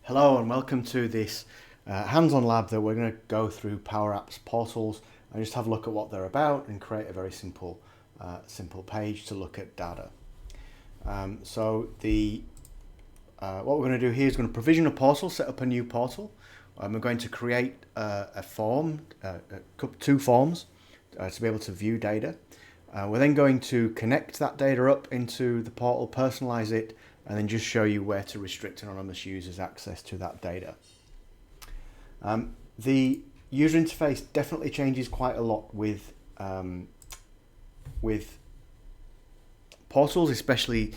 Hello and welcome to this hands-on lab that we're going to go through Power Apps portals and just have a look at what they're about and create a very simple page to look at data. What we're going to do here is going to provision a portal, set up a new portal. We're going to create a form, two forms to be able to view data. We're then going to connect that data up into the portal, personalize it, and then just show you where to restrict anonymous users' access to that data. The user interface definitely changes quite a lot with portals, especially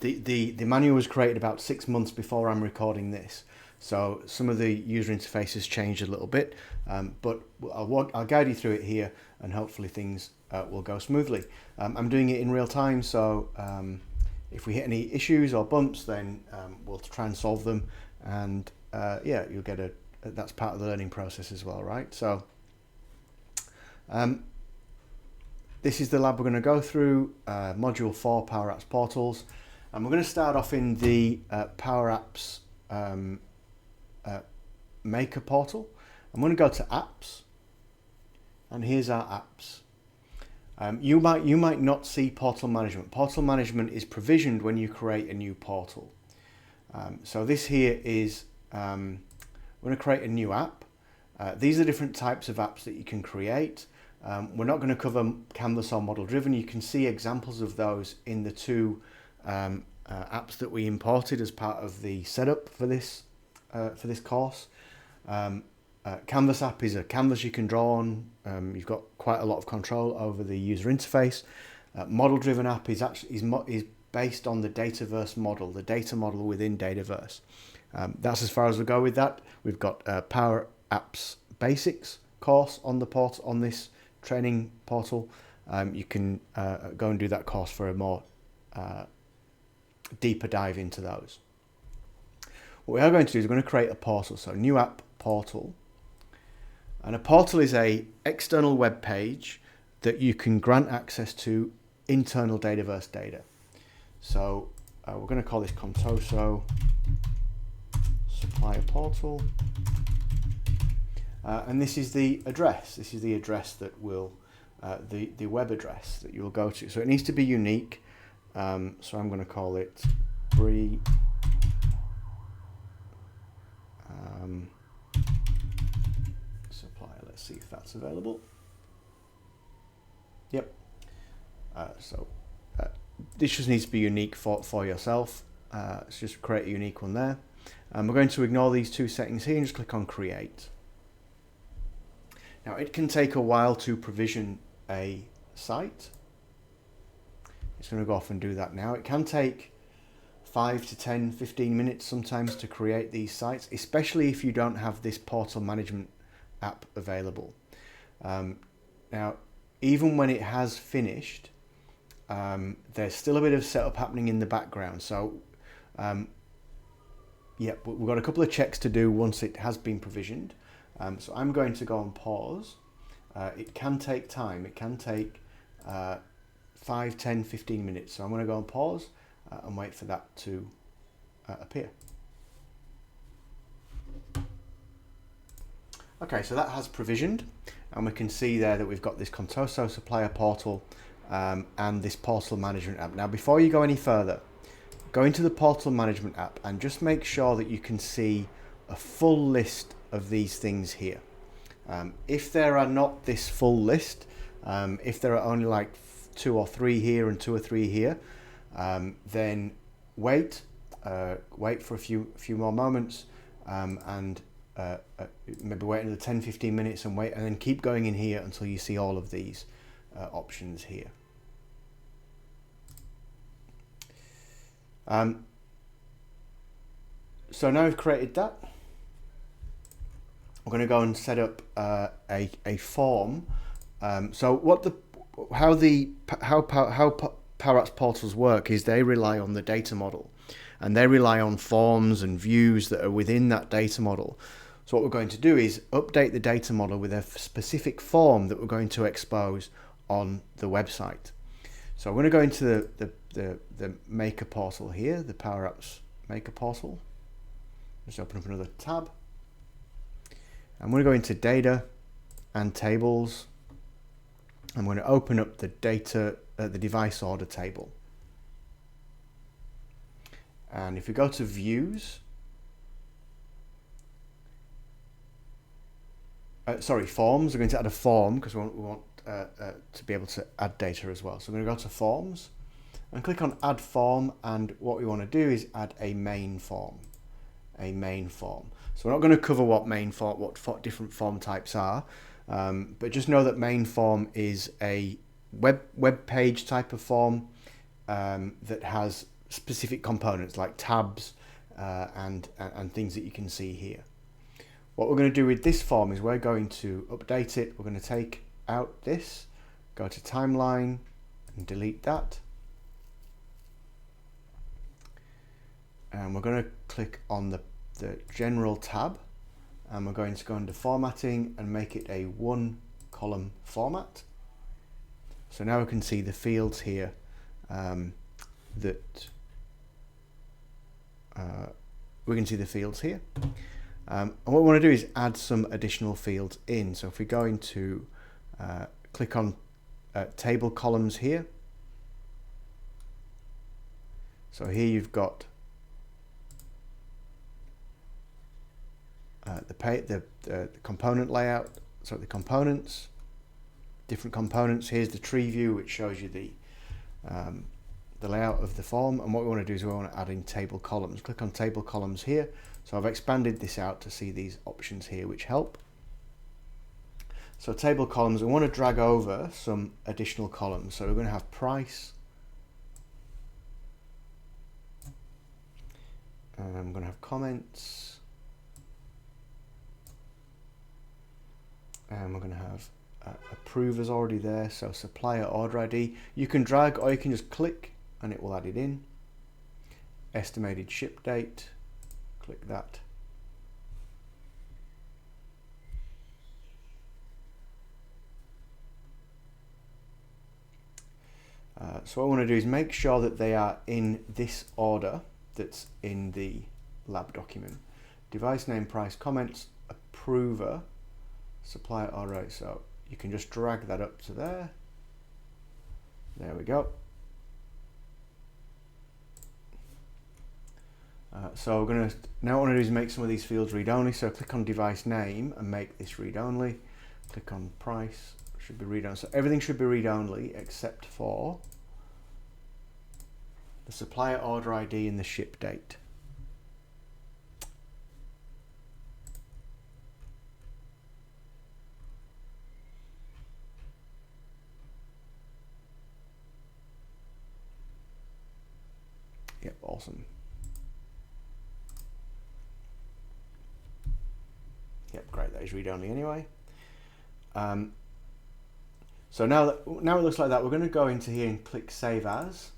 the manual was created about 6 months before I'm recording this. So some of the user interface has changed a little bit, but I'll guide you through it here and hopefully things will go smoothly. I'm doing it in real time, so if we hit any issues or bumps, then we'll try and solve them, and yeah, you'll get that's part of the learning process as well, right? So this is the lab we're going to go through, module 4, Power Apps portals, and we're going to start off in the Power Apps maker portal. I'm going to go to apps, and here's our apps. You might not see portal management. Portal management is provisioned when you create a new portal. So this here is, we're going to create a new app. These are different types of apps that you can create. We're not going to cover Canvas or model driven. You can see examples of those in the two apps that we imported as part of the setup for this course. Canvas app is a canvas you can draw on. You've got quite a lot of control over the user interface. Model driven app is based on the Dataverse model, the data model within Dataverse. That's as far as we go with that. We've got Power Apps Basics course on the on this training portal. You can go and do that course for a more deeper dive into those. What we are going to do is we're going to create a portal. So new app portal. And a portal is a external web page that you can grant access to internal Dataverse data. So we're going to call this Contoso Supplier Portal. And this is the address. This is the address that will, the web address that you will go to. So it needs to be unique. So I'm going to call it free. Supplier. Let's see if that's available. Yep. This just needs to be unique for yourself. Let's just create a unique one there. We're going to ignore these two settings here and just click on create. Now it can take a while to provision a site. It's going to go off and do that now. It can take 5 to 10, 15 minutes sometimes to create these sites, especially if you don't have this portal management app available. Now, even when it has finished, there's still a bit of setup happening in the background. So, yeah, we've got a couple of checks to do once it has been provisioned. So I'm going to go on pause. It can take time. It can take 5, 10, 15 minutes. So I'm going to go on pause and wait for that to appear. Okay, so that has provisioned, and we can see there that we've got this Contoso Supplier Portal and this Portal Management app. Now, before you go any further, go into the Portal Management app and just make sure that you can see a full list of these things here. If there are not this full list, if there are only like 2 or 3 here and 2 or 3 here, then wait for a few more moments, and maybe wait another 10-15 minutes and wait, and then keep going in here until you see all of these options here. So now we've created that, we're going to go and set up a form. So how Power Apps portals work is they rely on the data model, and they rely on forms and views that are within that data model. So what we're going to do is update the data model with a specific form that we're going to expose on the website. So I'm going to go into the maker portal here, the Power Apps maker portal. Just open up another tab. I'm going to go into data and tables. I'm going to open up the data, the device order table. And if we go to views, forms, we're going to add a form because we want to be able to add data as well. So I'm going to go to forms and click on add form, and what we want to do is add a main form. So we're not going to cover what different form types are, but just know that main form is a web page type of form that has specific components like tabs and things that you can see here. What we're going to do with this form is we're going to update it. We're going to take out this, go to timeline and delete that. And we're going to click on the general tab, and we're going to go under formatting and make it a 1-column format. So now we can see the fields here we can see the fields here. And what we want to do is add some additional fields in. So if we go into click on table columns here. So here you've got the component layout, so the components, different components. Here's the tree view, which shows you the layout of the form. And what we want to do is we want to add in table columns. Click on table columns here. So I've expanded this out to see these options here, which help. So table columns, we want to drag over some additional columns. So we're going to have price. And I'm going to have comments. And we're going to have approvers already there. So supplier order ID. You can drag or you can just click and it will add it in. Estimated ship date. Click that. So what I want to do is make sure that they are in this order that's in the lab document. Device name, price, comments, approver, supplier order. Right, so you can just drag that up to there. There we go. So we're going to now what I want to do is make some of these fields read only. So click on device name and make this read only. Click on price, should be read only. So everything should be read only except for the supplier order ID and the ship date. Yep, awesome. Yep, great. That is read only anyway. So now it looks like that. We're going to go into here and click Save As,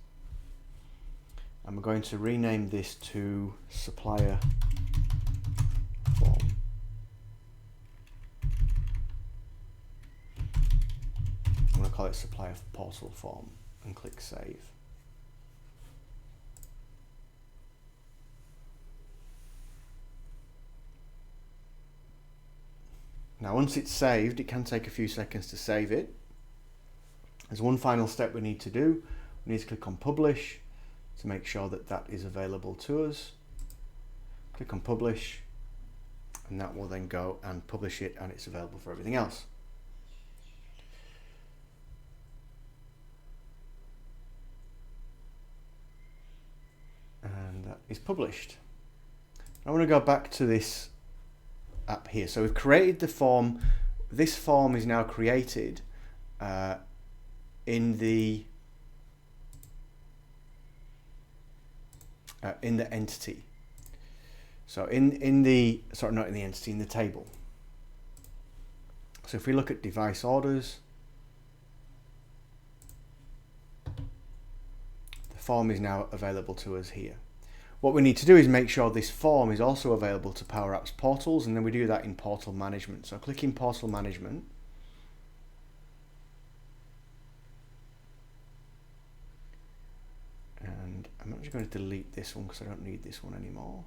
and we're going to rename this to Supplier Form. I'm going to call it Supplier Portal Form and click Save. Now once it's saved, it can take a few seconds to save it. There's one final step we need to do. We need to click on Publish to make sure that that is available to us. Click on Publish, and that will then go and publish it, and it's available for everything else. And that is published. I want to go back to this app here. So we've created the form. This form is now created in the entity. So in the table. So if we look at device orders, the form is now available to us here. What we need to do is make sure this form is also available to Power Apps portals, and then we do that in Portal Management. So click in Portal Management. And I'm actually going to delete this one because I don't need this one anymore.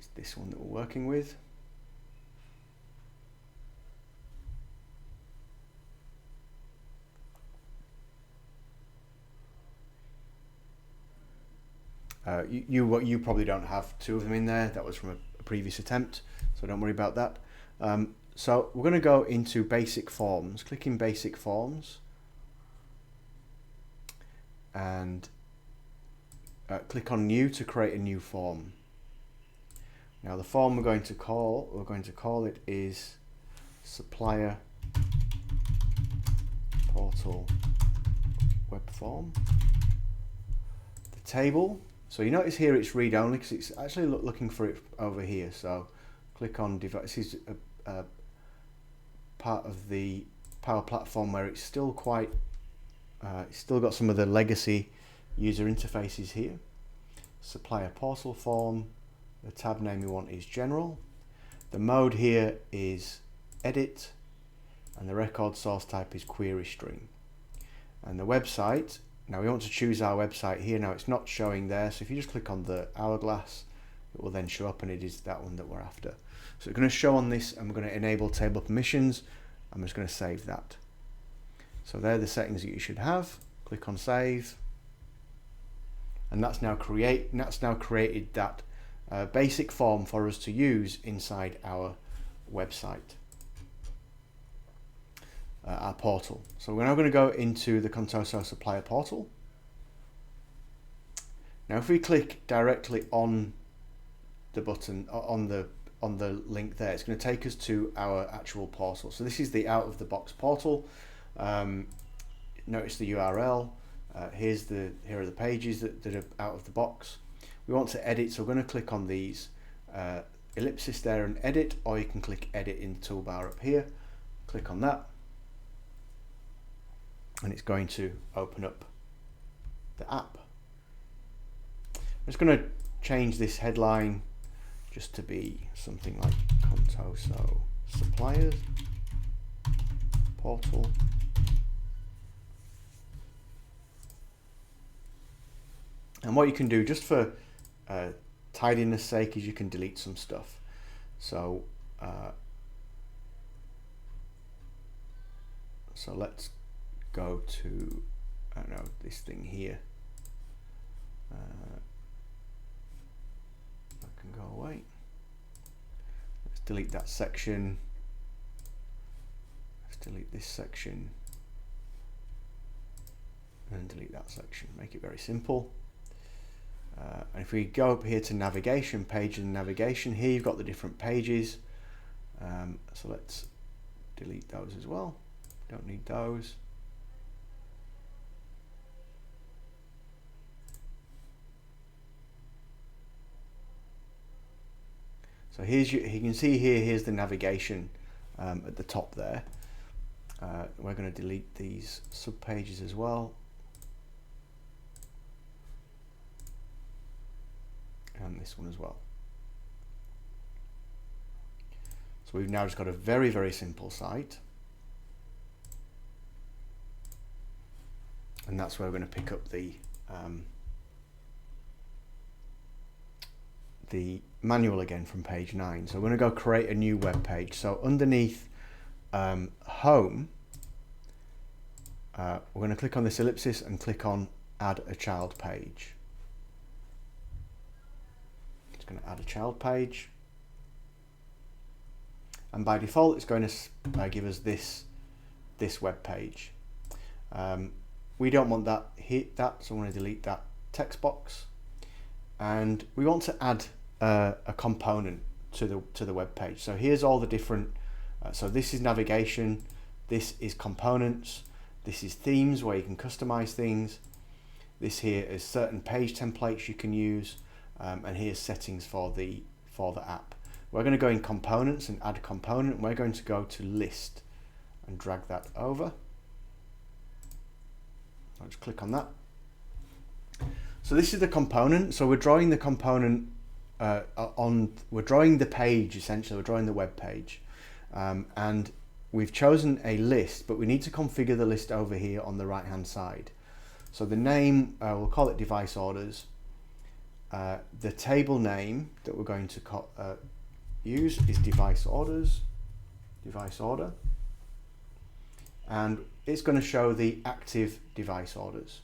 it's this one that we're working with. You probably don't have two of them in there. That was from a previous attempt, so don't worry about that. So we're going to go into basic forms, click in basic forms, and click on new to create a new form. Now the form we're going to call it is supplier portal web form. The table. So you notice here it's read only because it's actually looking for it over here. So click on device. This is a part of the Power Platform where it's still quite, it's still got some of the legacy user interfaces here. Supplier portal form. The tab name we want is general. The mode here is edit, and the record source type is query string. And the website. Now we want to choose our website here. Now it's not showing there, so if you just click on the hourglass, it will then show up, and it is that one that we're after. So it's going to show on this, and we're going to enable table permissions. I'm just going to save that. So they're the settings that you should have. Click on save, and that's now created that basic form for us to use inside our website. Our portal. So we're now going to go into the Contoso supplier portal. Now if we click directly on the button, on the link there, it's going to take us to our actual portal. So this is the out of the box portal. Notice the URL. Here are the pages that are out of the box. We want to edit, so we're going to click on these ellipsis there and edit, or you can click edit in the toolbar up here. Click on that, and it's going to open up the app. I'm just going to change this headline just to be something like Contoso suppliers portal. And what you can do just for tidiness sake is you can delete some stuff. So let's go to, I don't know, this thing here. That can go away. Let's delete that section. Let's delete this section. And delete that section. Make it very simple. And if we go up here to navigation, page and navigation, here you've got the different pages. So let's delete those as well. Don't need those. So here's you can see here's the navigation at the top there. We're going to delete these sub pages as well. And this one as well. So we've now just got a very, very simple site. And that's where we're going to pick up the manual again from page 9. So we're going to go create a new web page. So underneath home, we're going to click on this ellipsis and click on add a child page. It's going to add a child page, and by default it's going to give us this web page. We don't want that, so I'm going to delete that text box, and we want to add a component to the web page. So here's all the different. So this is navigation, this is components, this is themes where you can customize things. This here is certain page templates you can use. And here's settings for the app. We're going to go in components and add a component. We're going to go to list and drag that over. I'll just click on that. So this is the component. So we're drawing the component we're drawing the page essentially. We're drawing the web page, and we've chosen a list, but we need to configure the list over here on the right hand side. So the name, we'll call it device orders. the table name that we're going to use is device orders, device order, and it's going to show the active device orders.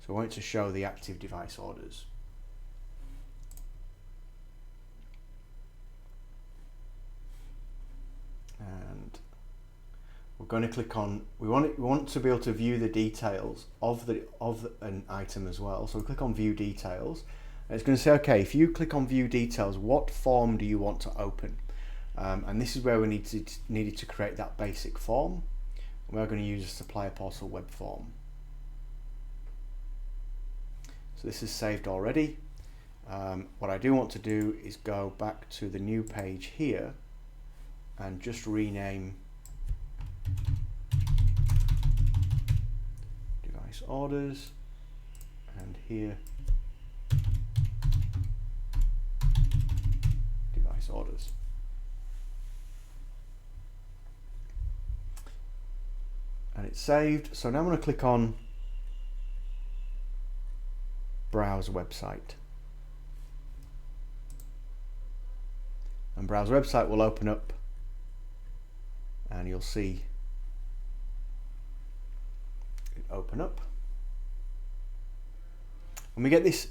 So I want it to show the active device orders. And we're going to click on, we want to be able to view the details of an item as well. So we click on view details, and it's going to say, okay, if you click on view details, what form do you want to open? And this is where we needed to create that basic form. We're going to use a supplier portal web form. So this is saved already. What I do want to do is go back to the new page here and just rename device orders, and here device orders. And it's saved. So now I'm going to click on browse website, and browse website will open up, and you'll see it open up, and we get this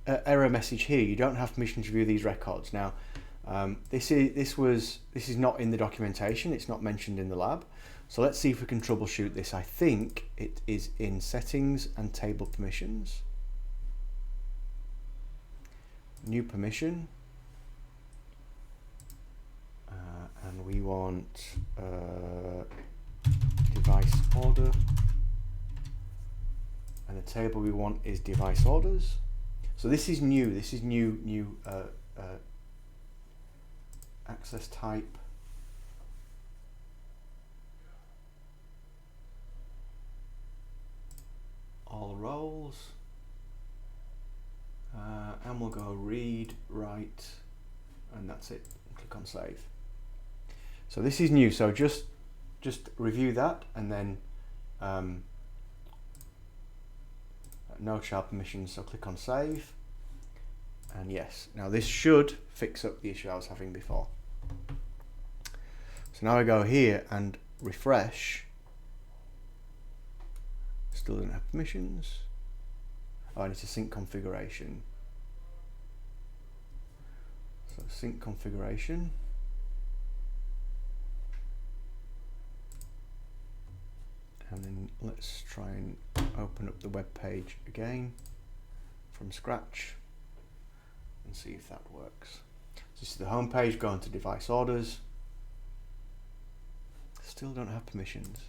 error message here: you don't have permission to view these records. Now this is not in the documentation, it's not mentioned in the lab, so let's see if we can troubleshoot this. I think it is in settings and table permissions, new permission, and we want device order, and the table we want is device orders. So this is new. This is new access type. All roles. And we'll go read, write, and that's it. Click on save. So this is new. So just review that, and then no child permissions. So click on save, and yes. Now this should fix up the issue I was having before. So now I go here and refresh. Still don't have permissions. Oh, I need to sync configuration. So sync configuration. And then let's try and open up the web page again from scratch and see if that works. So this is the home page, go into device orders. Still don't have permissions.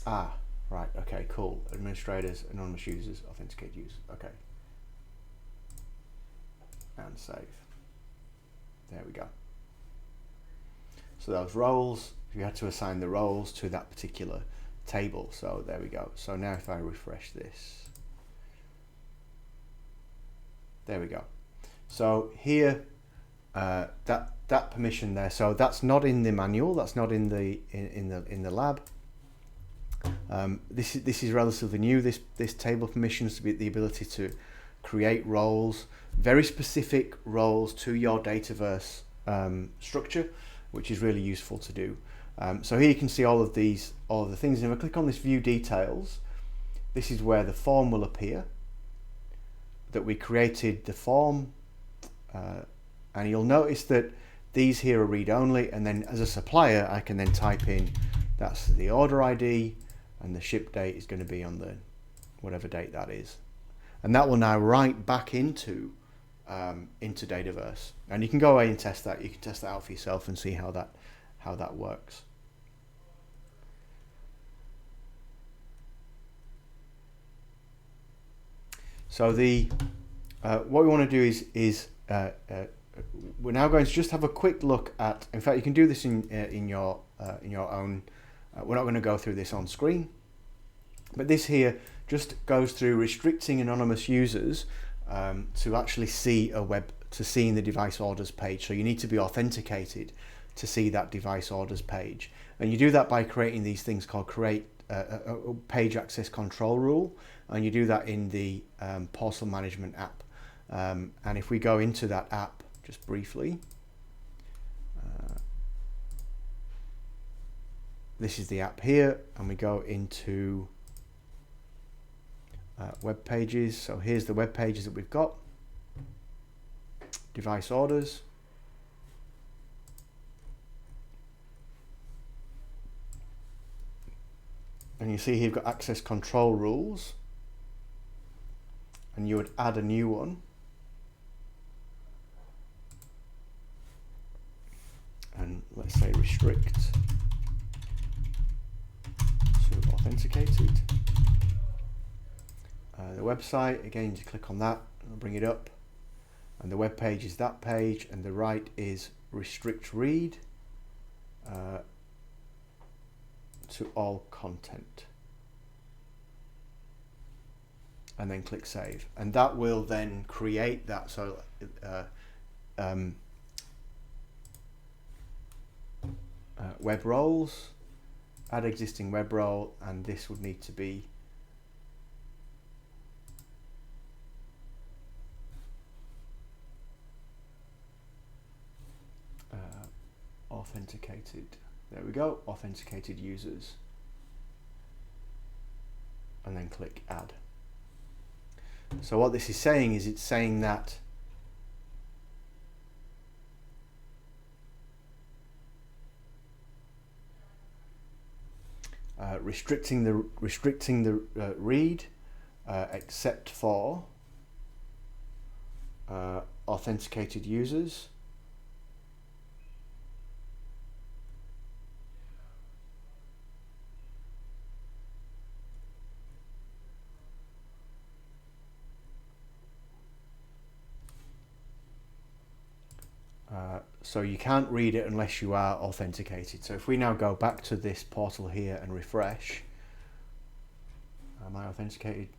Ah, right, okay, cool. Administrators, anonymous users, authenticate users, okay. And save. There we go. So those roles, you had to assign the roles to that particular table. So there we go. So now if I refresh this, there we go. So here, that permission there. So that's not in the manual. That's not in the lab. This is relatively new. This table permissions to be the ability to create roles, very specific roles to your Dataverse structure, which is really useful to do. So here you can see all of the things. And if I click on this view details, this is where the form will appear. That we created the form, and you'll notice that these here are read only. And then as a supplier, I can then type in that's the order ID. And the ship date is going to be on the whatever date that is, and that will now write back into Dataverse. And you can go away and test that. You can test that out for yourself and see how that works. So what we want to do is we're now going to just have a quick look at. In fact, you can do this in your own. We're not going to go through this on screen, but this here just goes through restricting anonymous users to actually see seeing the device orders page. So you need to be authenticated to see that device orders page, and you do that by creating these things called create a page access control rule, and you do that in the portal management app. And if we go into that app just briefly, this is the app here, and we go into web pages. So here's the web pages that we've got. Device orders. And you see here you've got access control rules, and you would add a new one. And let's say restrict to authenticated. The website, again, you click on that and I'll bring it up, and the web page is that page, and the right is restrict read to all content, and then click save, and that will then create that. So web roles, add existing web role, and this would need to be authenticated. There we go, authenticated users, and then click add. So what this is saying is it's saying that restricting the read except for authenticated users, so you can't read it unless you are authenticated. So if we now go back to this portal here and refresh, am I authenticated?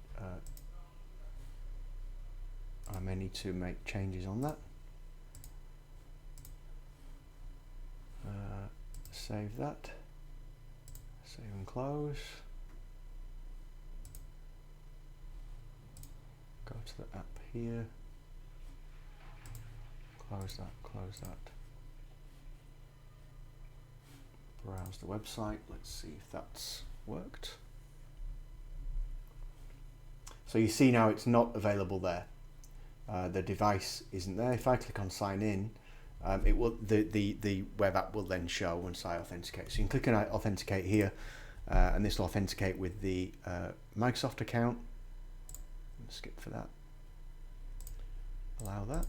I may need to make changes on that. Save that, save and close. Go to the app here. Close that. Browse the website. Let's see if that's worked. So you see now it's not available there. The device isn't there. If I click on sign in, it will the web app will then show once I authenticate. So you can click on authenticate here, and this will authenticate with the Microsoft account. Skip for that. Allow that.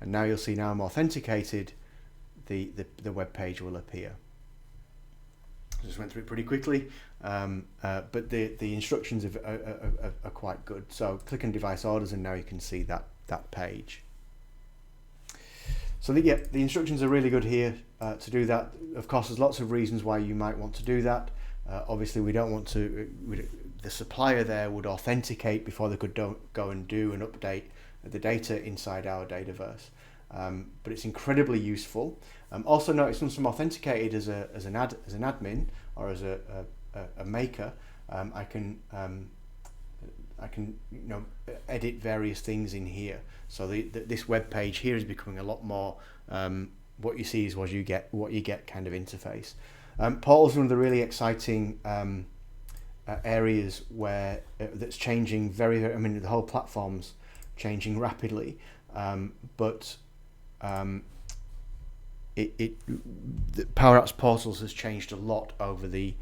And now you'll see now I'm authenticated, the web page will appear. I just went through it pretty quickly, but the instructions are quite good. So click on device orders, and now you can see that page. So the instructions are really good here to do that. Of course, there's lots of reasons why you might want to do that. Obviously, we don't want to. The supplier there would authenticate before they could go and do an update the data inside our Dataverse, but it's incredibly useful. Also notice once I'm authenticated as an admin or as a maker, I can edit various things in here. So this web page here is becoming a lot more. What you see is what you get kind of interface. Portal's one of the really exciting areas where that's changing very. I mean, the whole platform's changing rapidly, but Power Apps Portals has changed a lot over the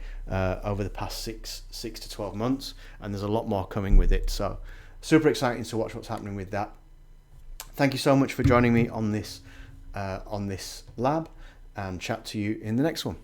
past six to 12 months, and there's a lot more coming with it. So super exciting to watch what's happening with that. Thank you so much for joining me on this lab, and chat to you in the next one.